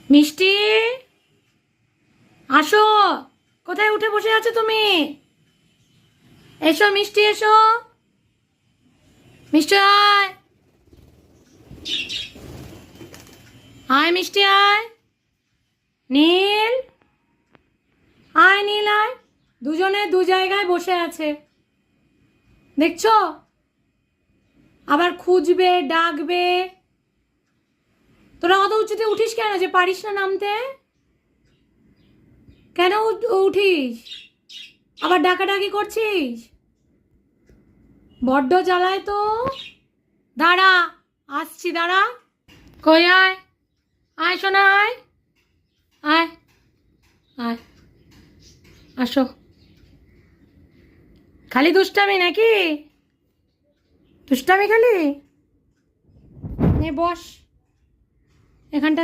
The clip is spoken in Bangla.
মিষ্টি, আসো। কোথায় উঠে বসে আছো তুমি? এসো মিষ্টি, এসো। মিষ্টি আয়, আয় মিষ্টি আয়। নীল, আয় নীল আয়। দুজনে দু জায়গায় বসে আছে, দেখছো? আবার খুঁজবে, ডাকবে। তোরা অত উঁচুতে উঠিস কেন? যে পারিস না নামতে? কেন উঠিস? আবার ডাকাডাকি করছিস? বড্ড জ্বালায় তো। দাঁড়া, আসছি, দাঁড়া। কই আয়, আয় শোনা, আয় আয় আয়, আসো। খালি দুষ্টামি নাকি? দুষ্টামি খালি? নে বস এখানটা।